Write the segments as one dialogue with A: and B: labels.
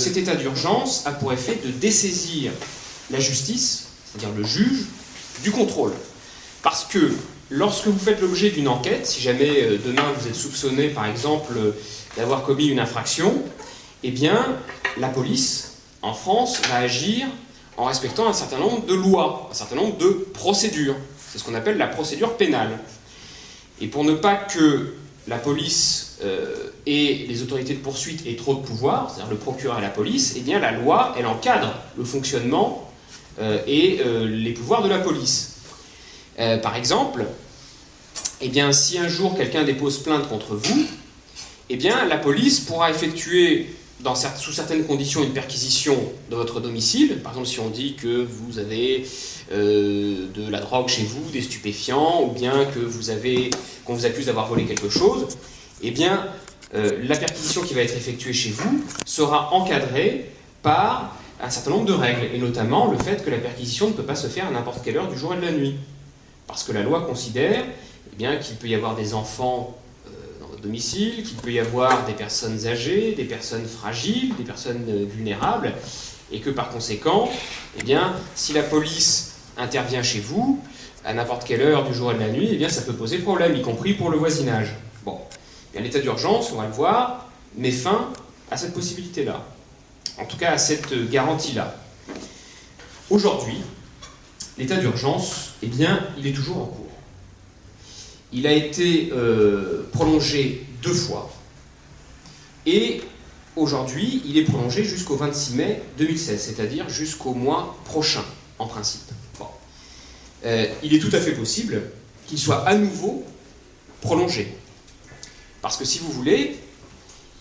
A: cet état d'urgence a pour effet de dessaisir la justice, c'est-à-dire le juge, du contrôle. Parce que lorsque vous faites l'objet d'une enquête, si jamais demain vous êtes soupçonné par exemple d'avoir commis une infraction, eh bien la police en France va agir en respectant un certain nombre de lois, un certain nombre de procédures. C'est ce qu'on appelle la procédure pénale. Et pour ne pas que la police et les autorités de poursuite aient trop de pouvoir, c'est-à-dire le procureur et la police, eh bien la loi, elle encadre le fonctionnement et les pouvoirs de la police. Par exemple, eh bien, si un jour quelqu'un dépose plainte contre vous, eh bien, la police pourra effectuer sous certaines conditions une perquisition de votre domicile. Par exemple, si on dit que vous avez de la drogue chez vous, des stupéfiants, ou bien qu'on vous accuse d'avoir volé quelque chose, eh bien, la perquisition qui va être effectuée chez vous sera encadrée par un certain nombre de règles, et notamment le fait que la perquisition ne peut pas se faire à n'importe quelle heure du jour et de la nuit. Parce que la loi considère eh bien, qu'il peut y avoir des enfants dans votre domicile, qu'il peut y avoir des personnes âgées, des personnes fragiles, des personnes vulnérables, et que par conséquent, eh bien, si la police intervient chez vous, à n'importe quelle heure du jour et de la nuit, eh bien, ça peut poser problème, y compris pour le voisinage. Bon, et l'état d'urgence, on va le voir, met fin à cette possibilité-là. En tout cas, à cette garantie-là. Aujourd'hui, l'état d'urgence, eh bien, il est toujours en cours. Il a été prolongé 2 fois, et aujourd'hui, il est prolongé jusqu'au 26 mai 2016, c'est-à-dire jusqu'au mois prochain, en principe. Bon. Il est tout à fait possible qu'il soit à nouveau prolongé. Parce que si vous voulez,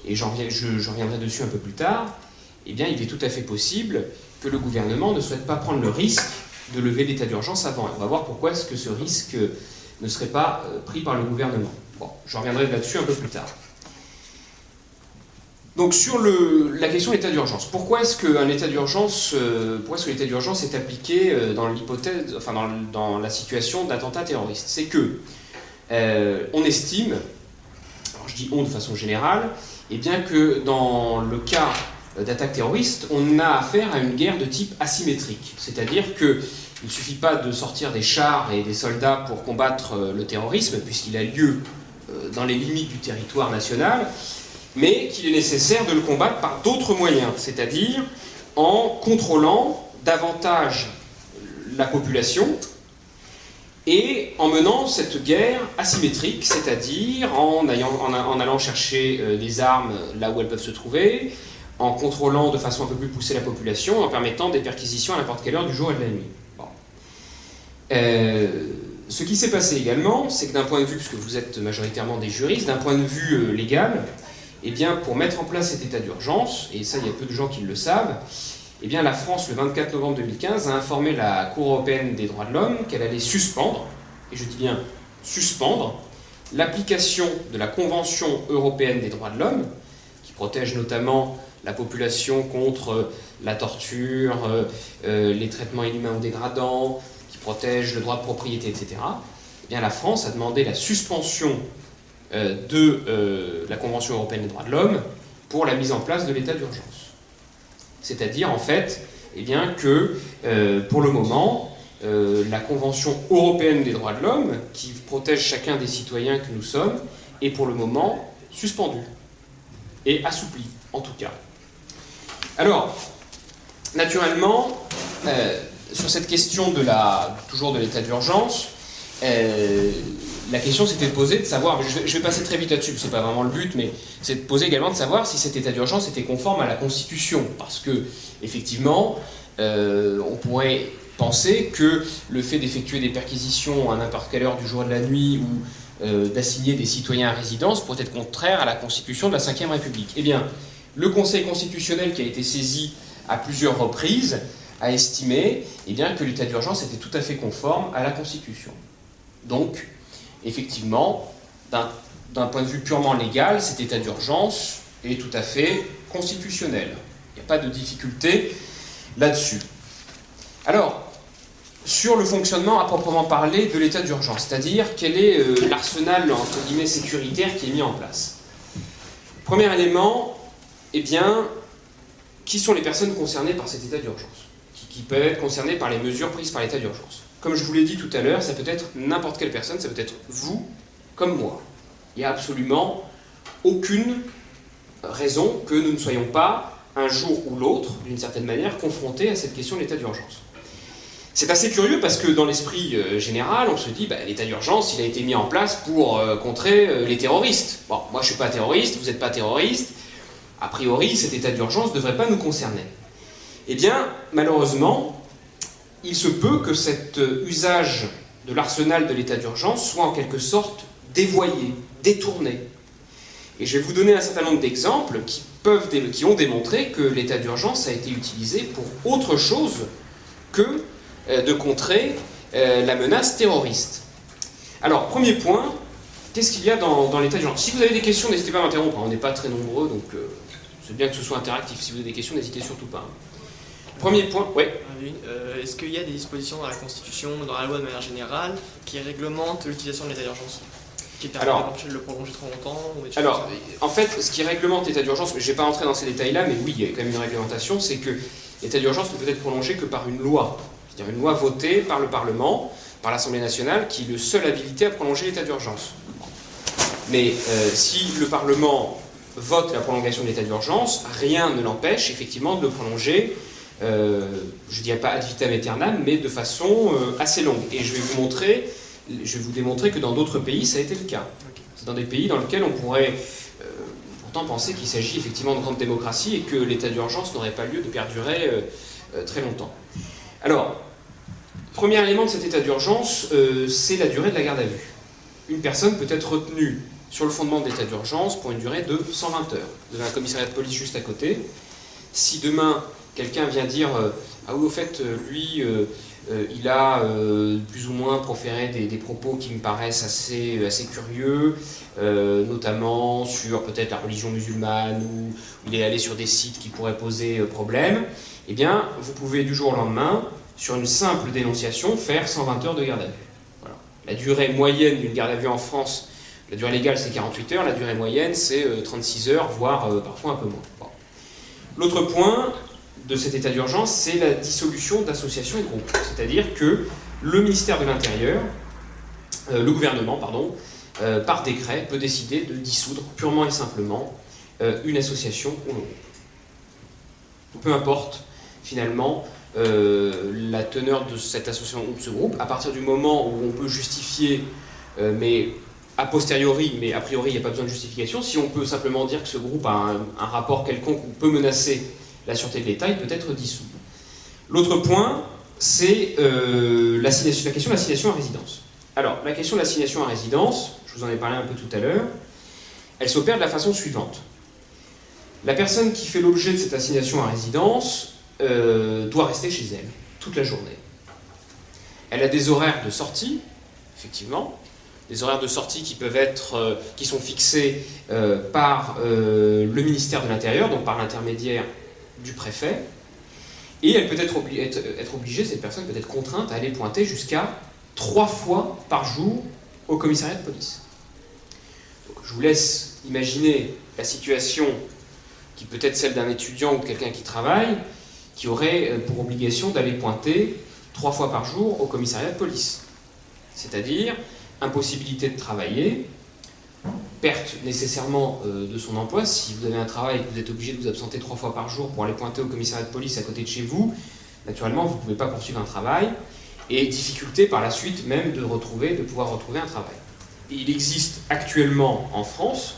A: et je reviendrai dessus un peu plus tard, eh bien, il est tout à fait possible que le gouvernement ne souhaite pas prendre le risque de lever l'état d'urgence avant. Et on va voir pourquoi est-ce que ce risque ne serait pas pris par le gouvernement. Bon, je reviendrai là-dessus un peu plus tard. Donc sur la question de l'état d'urgence, pourquoi est-ce que l'état d'urgence est appliqué dans l'hypothèse, enfin dans la situation d'attentat terroriste? C'est que on estime, alors je dis on de façon générale, et bien que dans le cas d'attaque terroriste, on a affaire à une guerre de type asymétrique. C'est-à-dire qu'il ne suffit pas de sortir des chars et des soldats pour combattre le terrorisme, puisqu'il a lieu dans les limites du territoire national, mais qu'il est nécessaire de le combattre par d'autres moyens, c'est-à-dire en contrôlant davantage la population et en menant cette guerre asymétrique, c'est-à-dire en allant chercher des armes là où elles peuvent se trouver, en contrôlant de façon un peu plus poussée la population, en permettant des perquisitions à n'importe quelle heure du jour et de la nuit. Bon. Ce qui s'est passé également, c'est que d'un point de vue, puisque vous êtes majoritairement des juristes, d'un point de vue légal, eh bien, pour mettre en place cet état d'urgence, et ça il y a peu de gens qui le savent, eh bien, la France, le 24 novembre 2015, a informé la Cour européenne des droits de l'homme qu'elle allait suspendre, et je dis bien suspendre, l'application de la Convention européenne des droits de l'homme, qui protège notamment la population contre la torture, les traitements inhumains ou dégradants, qui protège le droit de propriété, etc. Eh bien, la France a demandé la suspension de la Convention européenne des droits de l'homme pour la mise en place de l'état d'urgence. C'est-à-dire, en fait, eh bien, que pour le moment, la Convention européenne des droits de l'homme, qui protège chacun des citoyens que nous sommes, est pour le moment suspendue et assouplie, en tout cas. Alors, naturellement, sur cette question toujours de l'état d'urgence, la question s'était posée de savoir, je vais passer très vite là-dessus, c'est pas vraiment le but, mais c'est de poser également de savoir si cet état d'urgence était conforme à la Constitution, parce que, effectivement, on pourrait penser que le fait d'effectuer des perquisitions à n'importe quelle heure du jour et de la nuit, ou d'assigner des citoyens à résidence, pourrait être contraire à la Constitution de la Ve République. Eh bien, le Conseil constitutionnel, qui a été saisi à plusieurs reprises, a estimé eh bien, que l'état d'urgence était tout à fait conforme à la Constitution. Donc, effectivement, d'un point de vue purement légal, cet état d'urgence est tout à fait constitutionnel. Il n'y a pas de difficulté là-dessus. Alors, sur le fonctionnement à proprement parler de l'état d'urgence, c'est-à-dire quel est l'arsenal, entre guillemets, sécuritaire qui est mis en place. Premier élément, eh bien, qui sont les personnes concernées par cet état d'urgence, qui peuvent être concernées par les mesures prises par l'état d'urgence. Comme je vous l'ai dit tout à l'heure, ça peut être n'importe quelle personne, ça peut être vous comme moi. Il n'y a absolument aucune raison que nous ne soyons pas, un jour ou l'autre, d'une certaine manière, confrontés à cette question de l'état d'urgence. C'est assez curieux parce que dans l'esprit général, on se dit l'état d'urgence, il a été mis en place pour contrer les terroristes. Bon, moi je ne suis pas terroriste, vous n'êtes pas terroriste, a priori cet état d'urgence ne devrait pas nous concerner. Eh bien, malheureusement, il se peut que cet usage de l'arsenal de l'état d'urgence soit en quelque sorte dévoyé, détourné. Et je vais vous donner un certain nombre d'exemples qui ont démontré que l'état d'urgence a été utilisé pour autre chose que de contrer la menace terroriste. Alors, premier point, qu'est-ce qu'il y a dans l'état d'urgence? Si vous avez des questions, n'hésitez pas à m'interrompre, on n'est pas très nombreux, donc c'est bien que ce soit interactif. Si vous avez des questions, n'hésitez surtout pas. Premier point, oui.
B: Est-ce qu'il y a des dispositions dans la Constitution, dans la loi de manière générale, qui réglementent l'utilisation de l'état d'urgence, qui permettent de le prolonger trop longtemps
A: Alors, en fait, ce qui réglemente l'état d'urgence, je ne vais pas rentrer dans ces détails-là, mais oui, il y a quand même une réglementation, c'est que l'état d'urgence ne peut être prolongé que par une loi. C'est-à-dire une loi votée par le Parlement, par l'Assemblée nationale, qui est le seul habilité à prolonger l'état d'urgence. Mais si le Parlement vote la prolongation de l'état d'urgence, rien ne l'empêche effectivement de le prolonger, je ne dirais pas ad vitam aeternam, mais de façon assez longue. Et je vais vous démontrer que dans d'autres pays, ça a été le cas. C'est dans des pays dans lesquels on pourrait pourtant penser qu'il s'agit effectivement de grandes démocraties et que l'état d'urgence n'aurait pas lieu de perdurer très longtemps. Alors, premier élément de cet état d'urgence, c'est la durée de la garde à vue. Une personne peut être retenue sur le fondement de l'état d'urgence pour une durée de 120 heures. Vous avez un commissariat de police juste à côté. Si demain, quelqu'un vient dire « Ah oui, au fait, lui, il a plus ou moins proféré des propos qui me paraissent assez curieux, notamment sur peut-être la religion musulmane, ou il est allé sur des sites qui pourraient poser problème », eh bien, vous pouvez du jour au lendemain, sur une simple dénonciation, faire 120 heures de garde à vue. Voilà. La durée moyenne d'une garde à vue en France, la durée légale c'est 48 heures, la durée moyenne c'est 36 heures, voire parfois un peu moins. Bon. L'autre point de cet état d'urgence, c'est la dissolution d'associations et de groupes. C'est-à-dire que le ministère de l'Intérieur, le gouvernement, pardon, par décret, peut décider de dissoudre purement et simplement une association ou un groupe. Peu importe, finalement, la teneur de cette association ou de ce groupe, à partir du moment où on peut justifier, mais a posteriori, mais a priori il n'y a pas besoin de justification, si on peut simplement dire que ce groupe a un rapport quelconque ou peut menacer la sûreté de l'État, il peut être dissous. L'autre point, c'est la question de l'assignation à résidence. Alors, la question de l'assignation à résidence, je vous en ai parlé un peu tout à l'heure, elle s'opère de la façon suivante. La personne qui fait l'objet de cette assignation à résidence doit rester chez elle toute la journée. Elle a des horaires de sortie, effectivement, des horaires de sortie qui sont fixés par le ministère de l'Intérieur, donc par l'intermédiaire du préfet, et elle peut être obligée, cette personne peut être contrainte à aller pointer jusqu'à 3 fois par jour au commissariat de police. Donc, je vous laisse imaginer la situation qui peut être celle d'un étudiant ou de quelqu'un qui travaille, qui aurait pour obligation d'aller pointer 3 fois par jour au commissariat de police. C'est-à-dire impossibilité de travailler, perte nécessairement de son emploi. Si vous avez un travail et que vous êtes obligé de vous absenter 3 fois par jour pour aller pointer au commissariat de police à côté de chez vous, naturellement vous ne pouvez pas poursuivre un travail, et difficulté par la suite même de pouvoir retrouver un travail. Et il existe actuellement en France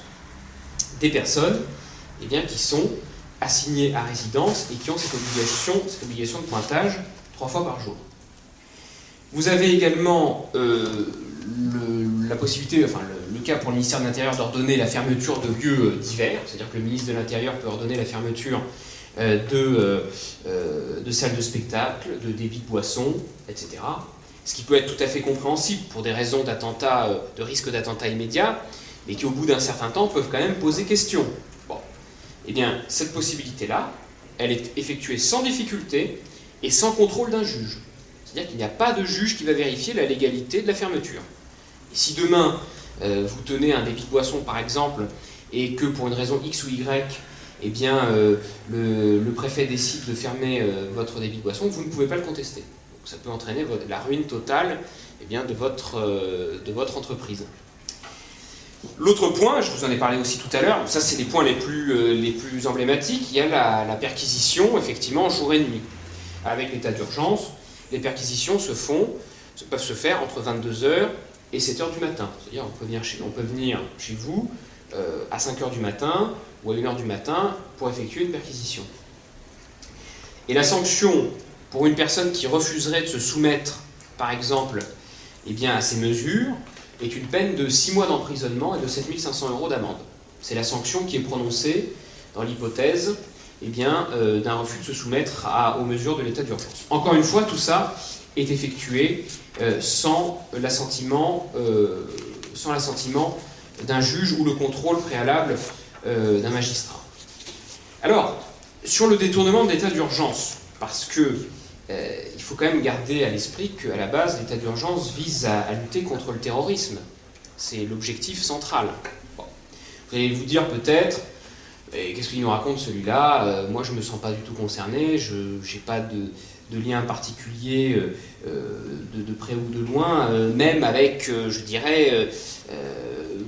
A: des personnes qui sont assignées à résidence et qui ont cette obligation de pointage 3 fois par jour. Vous avez également la possibilité, le cas pour le ministère de l'Intérieur d'ordonner la fermeture de lieux divers, c'est-à-dire que le ministre de l'Intérieur peut ordonner la fermeture de salles de spectacle, de débits de boissons, etc. Ce qui peut être tout à fait compréhensible pour des raisons de risque d'attentat immédiat, mais qui au bout d'un certain temps peuvent quand même poser question. Bon. Eh bien, cette possibilité-là, elle est effectuée sans difficulté et sans contrôle d'un juge. C'est-à-dire qu'il n'y a pas de juge qui va vérifier la légalité de la fermeture. Et si demain, vous tenez un débit de boisson, par exemple, et que pour une raison X ou Y, eh bien, le préfet décide de fermer votre débit de boisson, vous ne pouvez pas le contester. Donc, ça peut entraîner la ruine totale eh bien, de votre entreprise. L'autre point, je vous en ai parlé aussi tout à l'heure, ça c'est les points les plus emblématiques, il y a la perquisition, effectivement, jour et nuit. Avec l'état d'urgence, les perquisitions peuvent se faire entre 22h et 7h du matin. C'est-à-dire on peut venir chez vous à 5h du matin ou à 1h du matin pour effectuer une perquisition. Et la sanction pour une personne qui refuserait de se soumettre, par exemple, eh bien, à ces mesures, est une peine de 6 mois d'emprisonnement et de 7 500 € d'amende. C'est la sanction qui est prononcée dans l'hypothèse eh bien, d'un refus de se soumettre aux mesures de l'état d'urgence. Encore une fois, tout ça est effectué sans l'assentiment d'un juge ou le contrôle préalable d'un magistrat. Alors, sur le détournement de l'état d'urgence, parce que il faut quand même garder à l'esprit qu'à la base, l'état d'urgence vise à lutter contre le terrorisme. C'est l'objectif central. Bon. Vous allez vous dire peut-être, qu'est-ce qu'il nous raconte celui-là? Moi je ne me sens pas du tout concerné, je n'ai pas de lien particulier de près ou de loin, même avec, je dirais,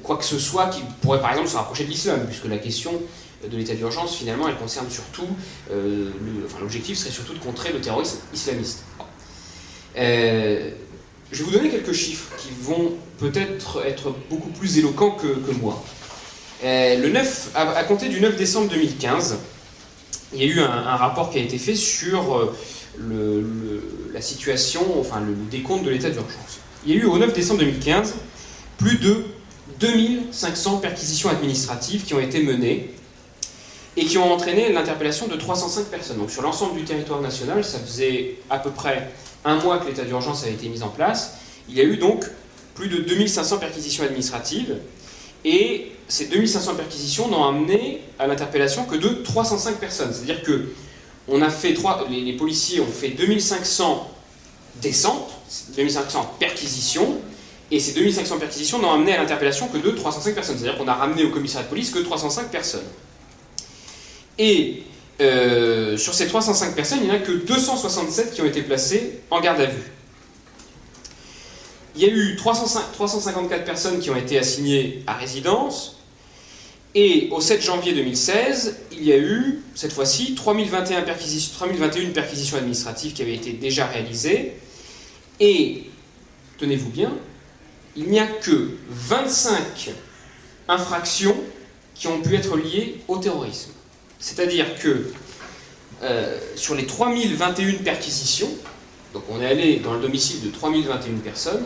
A: quoi que ce soit qui pourrait par exemple se rapprocher de l'islam, puisque la question de l'état d'urgence, finalement, elle concerne surtout, l'objectif serait surtout de contrer le terrorisme islamiste. Je vais vous donner quelques chiffres qui vont peut-être être beaucoup plus éloquents que moi. À compter du 9 décembre 2015, il y a eu un rapport qui a été fait sur la situation, enfin le décompte de l'état d'urgence. Il y a eu au 9 décembre 2015 plus de 2500 perquisitions administratives qui ont été menées et qui ont entraîné l'interpellation de 305 personnes. Donc sur l'ensemble du territoire national, ça faisait à peu près un mois que l'état d'urgence avait été mis en place. Il y a eu donc plus de 2500 perquisitions administratives, et ces 2500 perquisitions n'ont amené à l'interpellation que de 305 personnes. C'est-à-dire que les policiers ont fait 2500 descentes, 2500 perquisitions, et ces 2500 perquisitions n'ont amené à l'interpellation que de 305 personnes. C'est-à-dire qu'on a ramené au commissariat de police que 305 personnes. Et sur ces 305 personnes, il n'y en a que 267 qui ont été placées en garde à vue. Il y a eu 354 personnes qui ont été assignées à résidence, et au 7 janvier 2016, il y a eu, cette fois-ci, 3021 perquisitions administratives qui avaient été déjà réalisées, et, tenez-vous bien, il n'y a que 25 infractions qui ont pu être liées au terrorisme. C'est-à-dire que sur les 3021 perquisitions, donc on est allé dans le domicile de 3021 personnes,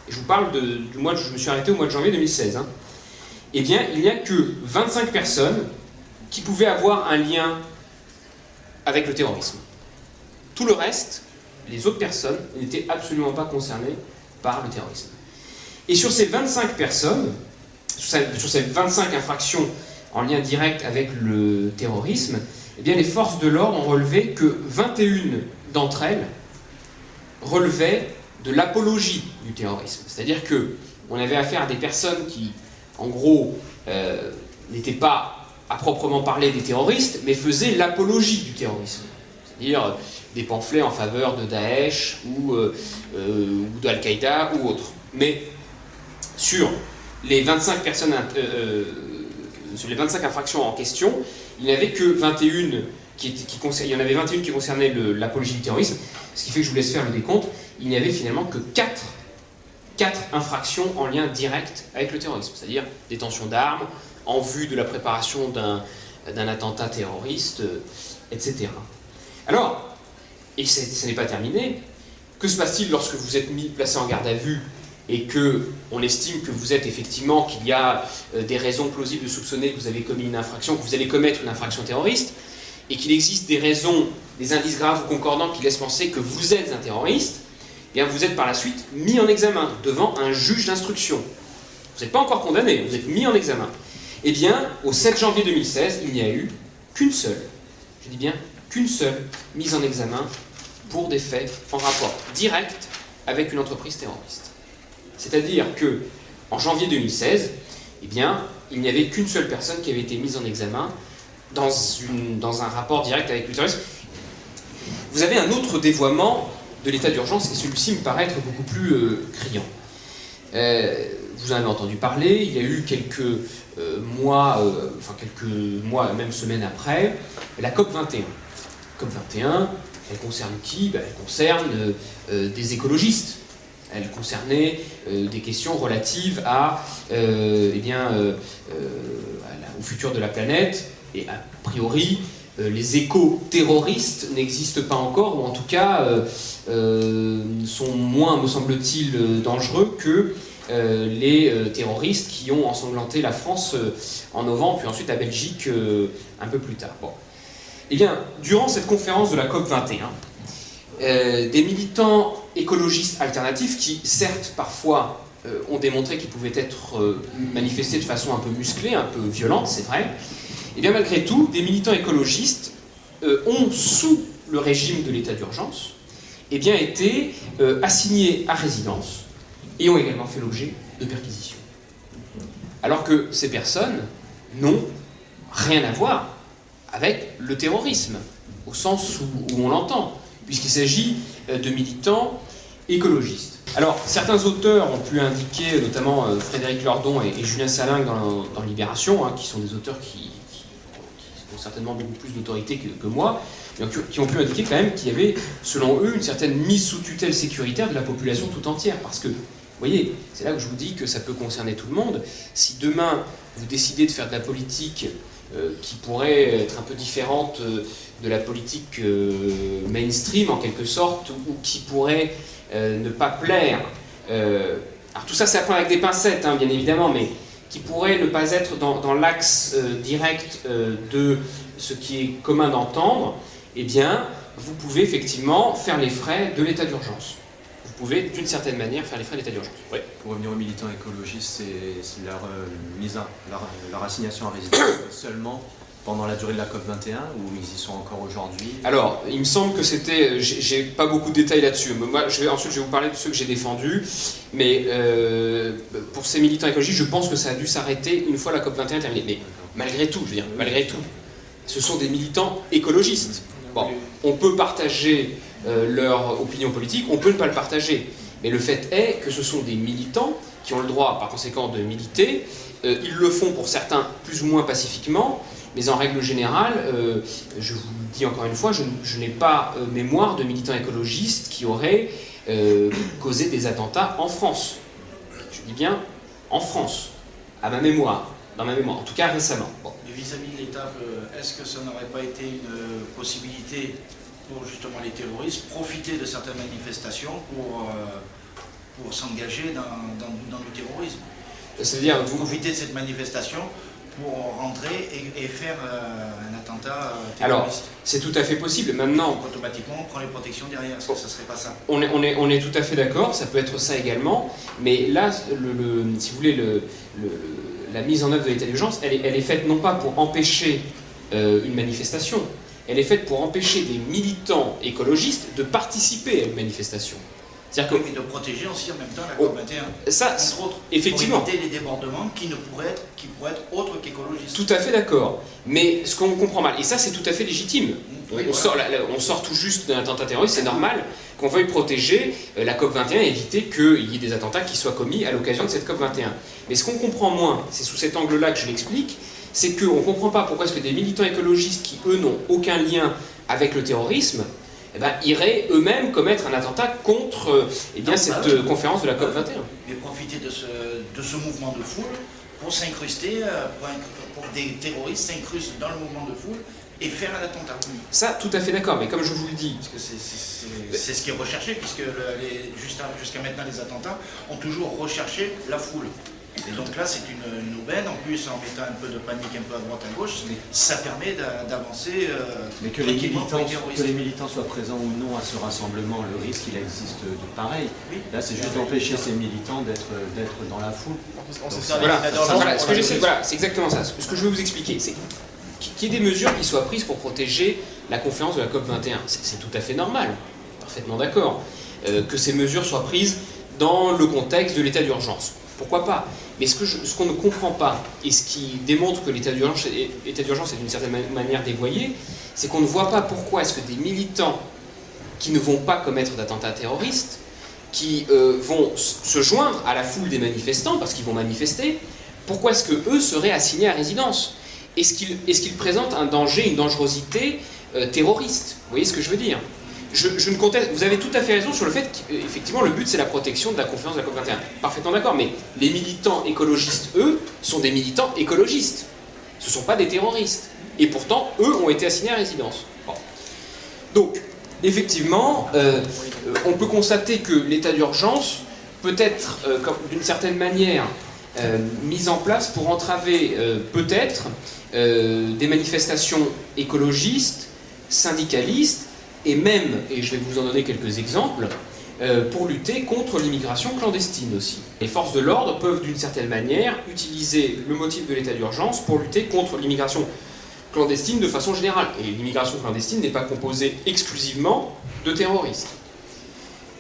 A: et je vous parle du mois, je me suis arrêté au mois de janvier 2016, eh bien il n'y a que 25 personnes qui pouvaient avoir un lien avec le terrorisme. Tout le reste, les autres personnes, n'étaient absolument pas concernées par le terrorisme. Et sur ces 25 personnes, sur ces 25 infractions en lien direct avec le terrorisme, eh bien les forces de l'ordre ont relevé que 21 d'entre elles relevaient de l'apologie du terrorisme. C'est-à-dire qu'on avait affaire à des personnes qui, en gros, n'étaient pas à proprement parler des terroristes, mais faisaient l'apologie du terrorisme. C'est-à-dire des pamphlets en faveur de Daesh ou d'Al-Qaïda ou autre. Mais sur les 25 personnes, sur les 25 infractions en question, il n'y avait que 21 il y en avait 21 qui concernaient l'apologie du terrorisme, ce qui fait que je vous laisse faire le décompte. Il n'y avait finalement que 4 infractions en lien direct avec le terrorisme, c'est-à-dire détention d'armes, en vue de la préparation d'un attentat terroriste, etc. Alors, et ce n'est pas terminé, que se passe-t-il lorsque vous êtes placé en garde à vue et qu'on estime que vous êtes effectivement, qu'il y a des raisons plausibles de soupçonner que vous avez commis une infraction, que vous allez commettre une infraction terroriste, et qu'il existe des raisons, des indices graves ou concordants qui laissent penser que vous êtes un terroriste, eh bien vous êtes par la suite mis en examen devant un juge d'instruction. Vous n'êtes pas encore condamné, vous êtes mis en examen. Eh bien, au 7 janvier 2016, il n'y a eu qu'une seule, je dis bien qu'une seule, mise en examen pour des faits en rapport direct avec une entreprise terroriste. C'est-à-dire qu'en janvier 2016, eh bien, il n'y avait qu'une seule personne qui avait été mise en examen dans un rapport direct avec le terrorisme. Vous avez un autre dévoiement de l'état d'urgence, et celui-ci me paraît être beaucoup plus criant. Vous en avez entendu parler, il y a eu quelques mois, même semaines après, la COP21. COP21, elle concerne qui? Elle concerne des écologistes. Elle concernait des questions relatives au futur de la planète, et a priori, les éco-terroristes n'existent pas encore, ou en tout cas sont moins, me semble-t-il, dangereux que les terroristes qui ont ensanglanté la France en novembre, puis ensuite la Belgique un peu plus tard. Bon. Eh bien, durant cette conférence de la COP21, des militants écologistes alternatifs qui, certes, parfois ont démontré qu'ils pouvaient être manifestés de façon un peu musclée, un peu violente, c'est vrai, et bien malgré tout, des militants écologistes ont, sous le régime de l'état d'urgence, été assignés à résidence et ont également fait l'objet de perquisitions. Alors que ces personnes n'ont rien à voir avec le terrorisme, au sens où on l'entend, puisqu'il s'agit de militants écologistes. Alors, certains auteurs ont pu indiquer, notamment Frédéric Lordon et Julien Salingue dans Libération, qui sont des auteurs qui ont certainement beaucoup plus d'autorité que moi, mais qui ont pu indiquer quand même qu'il y avait, selon eux, une certaine mise sous tutelle sécuritaire de la population tout entière. Parce que, vous voyez, c'est là que je vous dis que ça peut concerner tout le monde. Si demain, vous décidez de faire de la politique qui pourrait être un peu différente de la politique mainstream, en quelque sorte, ou qui pourrait ne pas plaire, alors tout ça, c'est à prendre avec des pincettes, bien évidemment, mais qui pourrait ne pas être dans l'axe direct de ce qui est commun d'entendre, eh bien, vous pouvez effectivement faire les frais de l'état d'urgence. Vous pouvez, d'une certaine manière, faire les frais de l'état d'urgence. Oui.
C: Pour revenir aux militants écologistes, c'est leur assignation à résidence seulement pendant la durée de la COP21, ou ils y sont encore aujourd'hui?
A: Alors, il me semble que c'était... J'ai pas beaucoup de détails là-dessus. Moi, ensuite, je vais vous parler de ceux que j'ai défendus. Mais pour ces militants écologistes, je pense que ça a dû s'arrêter une fois la COP21 terminée. Mais malgré tout, je veux dire, malgré tout, ce sont des militants écologistes. Bon, on peut partager leur opinion politique, on peut ne pas le partager. Mais le fait est que ce sont des militants qui ont le droit, par conséquent, de militer. Ils le font pour certains plus ou moins pacifiquement. Mais en règle générale, je vous le dis encore une fois, je n'ai pas mémoire de militants écologistes qui auraient causé des attentats en France. Je dis bien en France, à ma mémoire, dans ma mémoire, en tout cas récemment. Bon.
D: Mais vis-à-vis de l'État, est-ce que ça n'aurait pas été une possibilité pour justement les terroristes profiter de certaines manifestations pour s'engager dans le terrorisme?
A: C'est-à-dire, vous
D: profiter de cette manifestation pour rentrer et faire un attentat terroriste.
A: Alors, c'est tout à fait possible. Maintenant,
D: donc, automatiquement, on prend les protections derrière. Est-ce que ça serait pas ça?
A: On est tout à fait d'accord, ça peut être ça également. Mais là, si vous voulez, la mise en œuvre de l'état d'urgence, elle est faite non pas pour empêcher une manifestation, elle est faite pour empêcher des militants écologistes de participer à une manifestation.
D: C'est-à-dire que... Oui, mais de protéger aussi en même temps la COP21.
A: Ça,
D: entre autres,
A: effectivement.
D: Pour éviter les débordements qui pourraient être autres qu'écologistes.
A: Tout à fait d'accord. Mais ce qu'on comprend mal, et ça c'est tout à fait légitime,
D: oui,
A: on sort tout juste d'un attentat terroriste, c'est normal qu'on veuille protéger la COP21 et éviter qu'il y ait des attentats qui soient commis à l'occasion de cette COP21. Mais ce qu'on comprend moins, c'est sous cet angle-là que je l'explique, c'est qu'on ne comprend pas pourquoi est-ce que des militants écologistes qui, eux, n'ont aucun lien avec le terrorisme, iraient eux-mêmes commettre un attentat contre cette conférence de la COP21.
D: Mais profiter de ce mouvement de foule pour s'incruster, pour que des terroristes s'incrustent dans le mouvement de foule et faire un attentat.
A: Ça, tout à fait d'accord, mais comme je vous le dis...
D: Parce que c'est ce qui est recherché, puisque jusqu'à maintenant les attentats ont toujours recherché la foule. Et donc là, c'est une aubaine, en plus en mettant un peu de panique un peu à droite à gauche, ça permet d'avancer.
C: Mais que les militants soient présents ou non à ce rassemblement, le risque il existe de pareil. Oui. Là, c'est juste d'empêcher ces militants d'être dans la foule.
A: C'est exactement ça. Ce que je veux vous expliquer, c'est qu'il y ait des mesures qui soient prises pour protéger la conférence de la COP21. C'est tout à fait normal, parfaitement d'accord. Que ces mesures soient prises dans le contexte de l'état d'urgence. Pourquoi pas? Mais ce qu'on ne comprend pas, et ce qui démontre que l'état d'urgence est d'une certaine manière dévoyé, c'est qu'on ne voit pas pourquoi est-ce que des militants qui ne vont pas commettre d'attentats terroristes, qui vont se joindre à la foule des manifestants, parce qu'ils vont manifester, pourquoi est-ce qu'eux seraient assignés à résidence? Est-ce qu'ils présentent un danger, une dangerosité terroriste? Vous voyez ce que je veux dire? Je ne conteste, vous avez tout à fait raison sur le fait qu'effectivement le but c'est la protection de la conférence de la COP21. Parfaitement d'accord, mais les militants écologistes, eux, sont des militants écologistes. Ce ne sont pas des terroristes. Et pourtant, eux ont été assignés à résidence. Bon. Donc, effectivement, on peut constater que l'état d'urgence peut être, d'une certaine manière, mis en place pour entraver peut-être des manifestations écologistes, syndicalistes, et même, et je vais vous en donner quelques exemples, pour lutter contre l'immigration clandestine aussi. Les forces de l'ordre peuvent d'une certaine manière utiliser le motif de l'état d'urgence pour lutter contre l'immigration clandestine de façon générale. Et l'immigration clandestine n'est pas composée exclusivement de terroristes.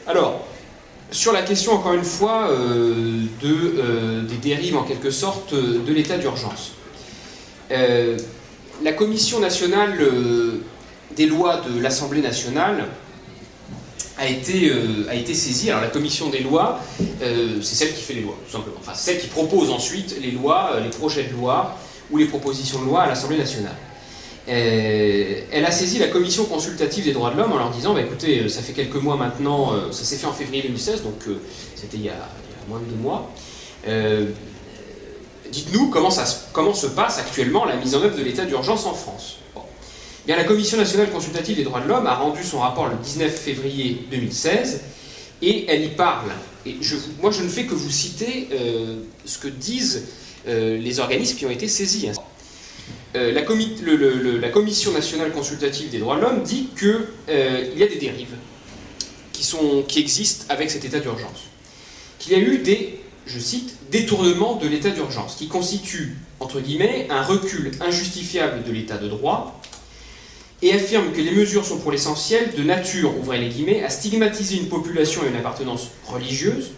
A: Alors, sur la question, encore une fois, des dérives en quelque sorte de l'état d'urgence. La Commission nationale des lois de l'Assemblée nationale a été saisie. Alors la Commission des lois, c'est celle qui fait les lois, tout simplement. Enfin, c'est celle qui propose ensuite les lois, les projets de loi ou les propositions de loi à l'Assemblée nationale. Elle a saisi la Commission consultative des droits de l'homme en leur disant, écoutez, ça fait quelques mois maintenant, ça s'est fait en février 2016, donc c'était il y a moins de 2 mois. Dites-nous comment se passe actuellement la mise en œuvre de l'état d'urgence en France. Bon. Bien, la Commission nationale consultative des droits de l'homme a rendu son rapport le 19 février 2016 et elle y parle. Et moi, je ne fais que vous citer ce que disent les organismes qui ont été saisis. La Commission nationale consultative des droits de l'homme dit qu'il y a des dérives qui existent avec cet état d'urgence. Qu'il y a eu des, je cite, détournements de l'état d'urgence, qui constituent, entre guillemets, un recul injustifiable de l'état de droit, et affirme que les mesures sont pour l'essentiel de nature, ouvrez les guillemets, à stigmatiser une population et une appartenance religieuse,